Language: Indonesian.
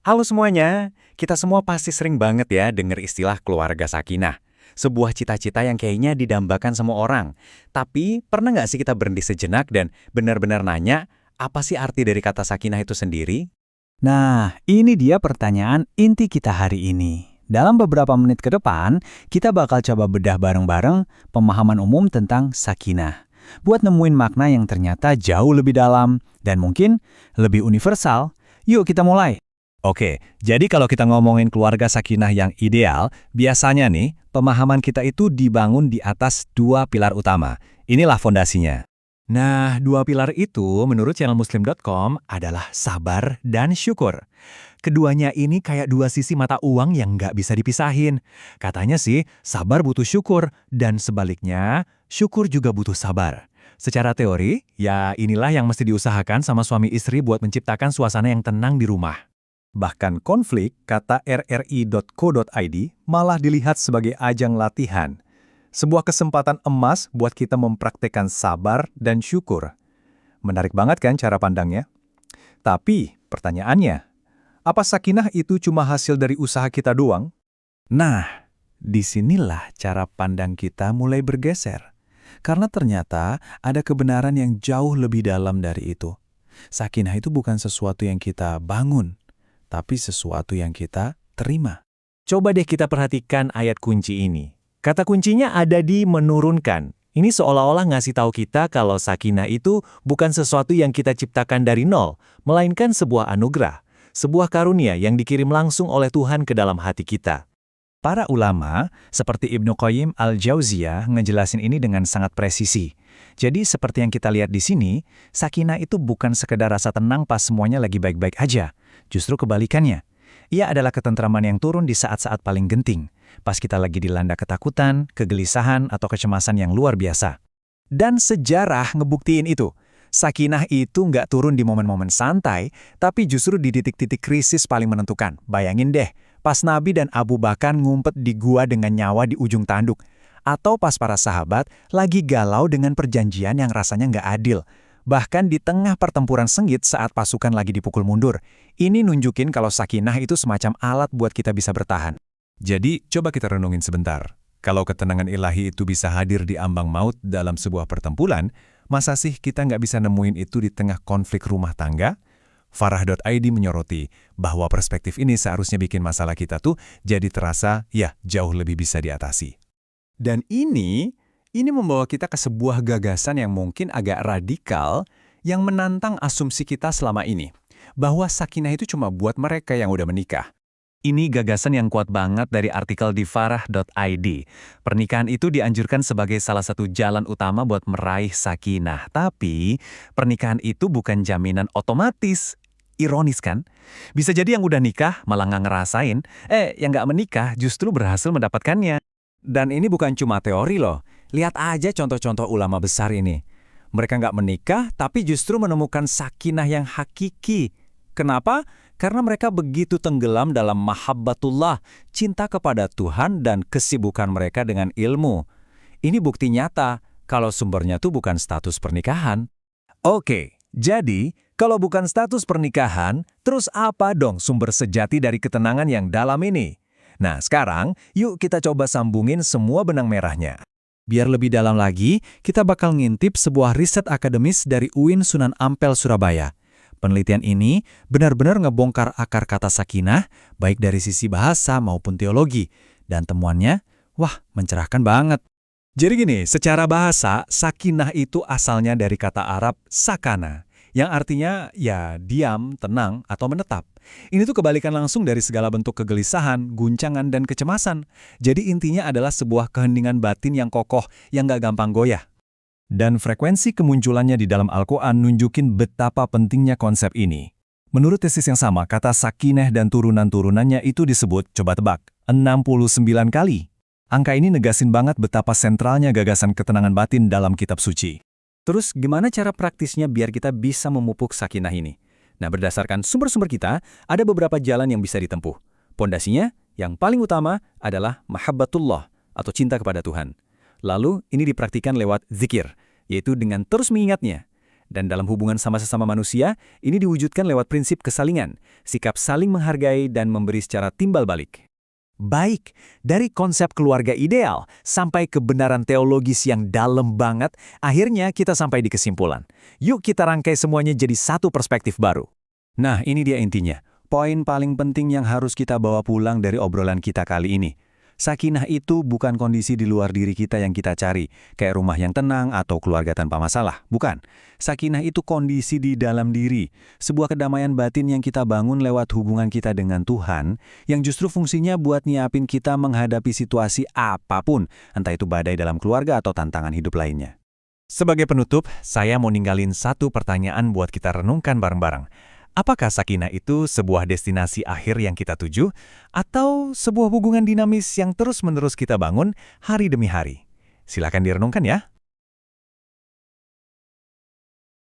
Halo semuanya, kita semua pasti sering banget ya dengar istilah keluarga sakinah. Sebuah cita-cita yang kayaknya didambakan semua orang. Tapi pernah nggak sih kita berhenti sejenak dan benar-benar nanya, apa sih arti dari kata sakinah itu sendiri? Nah, ini dia pertanyaan inti kita hari ini. Dalam beberapa menit ke depan, kita bakal coba bedah bareng-bareng pemahaman umum tentang sakinah. Buat nemuin makna yang ternyata jauh lebih dalam dan mungkin lebih universal. Yuk kita mulai. Oke, jadi kalau kita ngomongin keluarga sakinah yang ideal, biasanya nih, pemahaman kita itu dibangun di atas dua pilar utama. Inilah fondasinya. Nah, dua pilar itu menurut channelmuslim.com adalah sabar dan syukur. Keduanya ini kayak dua sisi mata uang yang nggak bisa dipisahin. Katanya sih, sabar butuh syukur, dan sebaliknya, syukur juga butuh sabar. Secara teori, ya inilah yang mesti diusahakan sama suami istri buat menciptakan suasana yang tenang di rumah. Bahkan konflik, kata rri.co.id, malah dilihat sebagai ajang latihan. Sebuah kesempatan emas buat kita mempraktekkan sabar dan syukur. Menarik banget kan cara pandangnya? Tapi, pertanyaannya, apa sakinah itu cuma hasil dari usaha kita doang? Nah, disinilah cara pandang kita mulai bergeser. Karena ternyata ada kebenaran yang jauh lebih dalam dari itu. Sakinah itu bukan sesuatu yang kita bangun, tapi sesuatu yang kita terima. Coba deh kita perhatikan ayat kunci ini. Kata kuncinya ada di menurunkan. Ini seolah-olah ngasih tahu kita kalau sakinah itu bukan sesuatu yang kita ciptakan dari nol, melainkan sebuah anugerah, sebuah karunia yang dikirim langsung oleh Tuhan ke dalam hati kita. Para ulama, seperti Ibnu Qayyim al-Jauziyah, ngejelasin ini dengan sangat presisi. Jadi seperti yang kita lihat di sini, sakinah itu bukan sekedar rasa tenang pas semuanya lagi baik-baik aja. Justru kebalikannya. Ia adalah ketentraman yang turun di saat-saat paling genting, pas kita lagi dilanda ketakutan, kegelisahan, atau kecemasan yang luar biasa. Dan sejarah ngebuktiin itu. Sakinah itu nggak turun di momen-momen santai, tapi justru di titik-titik krisis paling menentukan. Bayangin deh, pas Nabi dan Abu Bakar ngumpet di gua dengan nyawa di ujung tanduk. Atau pas para sahabat lagi galau dengan perjanjian yang rasanya nggak adil. Bahkan di tengah pertempuran sengit saat pasukan lagi dipukul mundur. Ini nunjukin kalau sakinah itu semacam alat buat kita bisa bertahan. Jadi, coba kita renungin sebentar. Kalau ketenangan ilahi itu bisa hadir di ambang maut dalam sebuah pertempuran, masa sih kita nggak bisa nemuin itu di tengah konflik rumah tangga? Farah.id menyoroti bahwa perspektif ini seharusnya bikin masalah kita tuh jadi terasa, ya, jauh lebih bisa diatasi. Dan ini membawa kita ke sebuah gagasan yang mungkin agak radikal yang menantang asumsi kita selama ini, bahwa sakinah itu cuma buat mereka yang udah menikah. Ini gagasan yang kuat banget dari artikel di farah.id. Pernikahan itu dianjurkan sebagai salah satu jalan utama buat meraih sakinah, tapi pernikahan itu bukan jaminan otomatis. Ironis kan? Bisa jadi yang udah nikah malah nggak ngerasain, yang nggak menikah justru berhasil mendapatkannya. Dan ini bukan cuma teori loh. Lihat aja contoh-contoh ulama besar ini. Mereka nggak menikah, tapi justru menemukan sakinah yang hakiki. Kenapa? Karena mereka begitu tenggelam dalam mahabbatullah, cinta kepada Tuhan dan kesibukan mereka dengan ilmu. Ini bukti nyata kalau sumbernya tuh bukan status pernikahan. Oke, jadi kalau bukan status pernikahan, terus apa dong sumber sejati dari ketenangan yang dalam ini? Nah, sekarang yuk kita coba sambungin semua benang merahnya. Biar lebih dalam lagi, kita bakal ngintip sebuah riset akademis dari UIN Sunan Ampel, Surabaya. Penelitian ini benar-benar ngebongkar akar kata sakinah, baik dari sisi bahasa maupun teologi. Dan temuannya, wah, mencerahkan banget. Jadi gini, secara bahasa, sakinah itu asalnya dari kata Arab sakana, yang artinya ya diam, tenang, atau menetap. Ini tuh kebalikan langsung dari segala bentuk kegelisahan, guncangan, dan kecemasan. Jadi intinya adalah sebuah keheningan batin yang kokoh, yang gak gampang goyah. Dan frekuensi kemunculannya di dalam Al-Quran nunjukin betapa pentingnya konsep ini. Menurut tesis yang sama, kata sakinah dan turunan-turunannya itu disebut, coba tebak, 69 kali. Angka ini negasin banget betapa sentralnya gagasan ketenangan batin dalam kitab suci. Terus gimana cara praktisnya biar kita bisa memupuk sakinah ini? Nah, berdasarkan sumber-sumber kita, ada beberapa jalan yang bisa ditempuh. Pondasinya, yang paling utama adalah mahabbatullah atau cinta kepada Tuhan. Lalu, ini dipraktikkan lewat zikir, yaitu dengan terus mengingatnya. Dan dalam hubungan sama sesama manusia, ini diwujudkan lewat prinsip kesalingan, sikap saling menghargai dan memberi secara timbal balik. Baik, dari konsep keluarga ideal sampai kebenaran teologis yang dalam banget, akhirnya kita sampai di kesimpulan. Yuk kita rangkai semuanya jadi satu perspektif baru. Nah, ini dia intinya. Poin paling penting yang harus kita bawa pulang dari obrolan kita kali ini. Sakinah itu bukan kondisi di luar diri kita yang kita cari, kayak rumah yang tenang atau keluarga tanpa masalah. Bukan. Sakinah itu kondisi di dalam diri, sebuah kedamaian batin yang kita bangun lewat hubungan kita dengan Tuhan, yang justru fungsinya buat nyiapin kita menghadapi situasi apapun, entah itu badai dalam keluarga atau tantangan hidup lainnya. Sebagai penutup, saya mau ninggalin satu pertanyaan buat kita renungkan bareng-bareng. Apakah sakinah itu sebuah destinasi akhir yang kita tuju, atau sebuah hubungan dinamis yang terus-menerus kita bangun hari demi hari? Silakan direnungkan ya.